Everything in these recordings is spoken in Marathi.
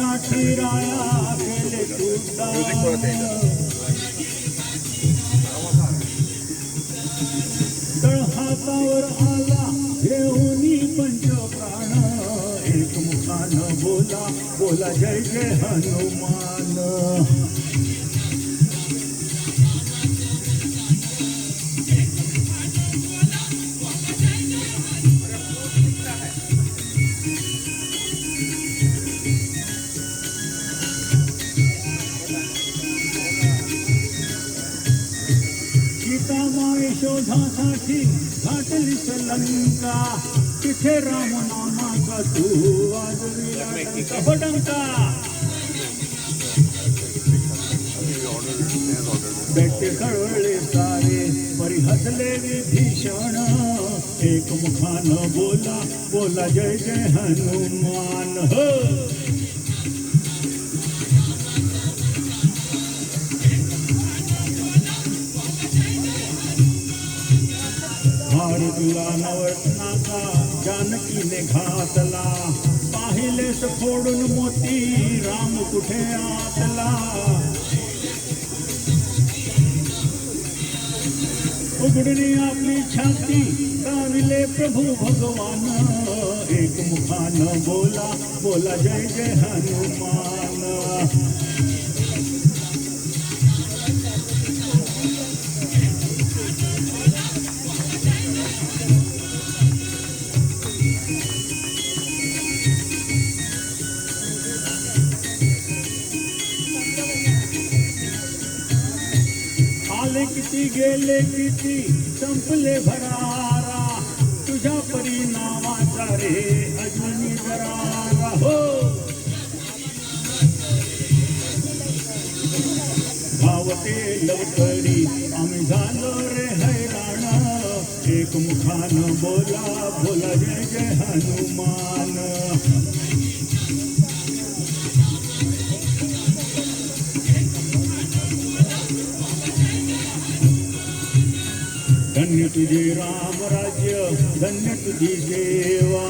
साठी राया केले तळ हातावर आला घेऊनी पंच प्राण एक मुखान बोला बोला जय जय हनुमान शोधासाठी घाटली लंका तिथे राम नामाचा तू वाजविला डंका बेटे कळवळे सारे परिहसले विभीषण एक मुखान बोला बोला जय जय हनुमान हो तुला नवरत्नाचा जानकीने घातला पाहिलेस फोडून मोती राम कुठे आतला उघडली आपली छाती गाविले प्रभू भगवान एक मुखान बोला बोला जय जय हनुमान आले किती गेले किती संपले भरारा तुझ्या परी नावाचा रे अजूनी जरारा हो भावते लवकरी आम्ही झालो रे हैराण एक मुखान बोला बोला जय जय हनुमान धन्य तुझे राम राज्य धन्य तुझी सेवा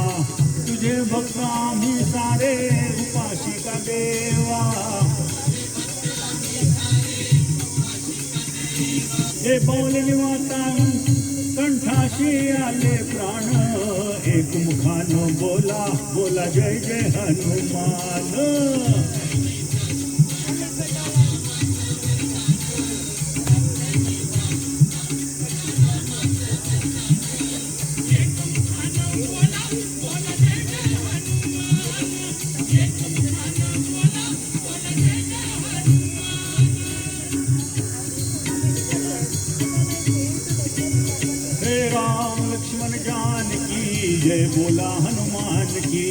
तुझे भक्त आम्ही सारे उपाशी का देवा हे पावले वाता कंठाशी आले प्राण एक मुखान बोला बोला जय जय हनुमान लक्ष्मण जानकी जय बोला हनुमान की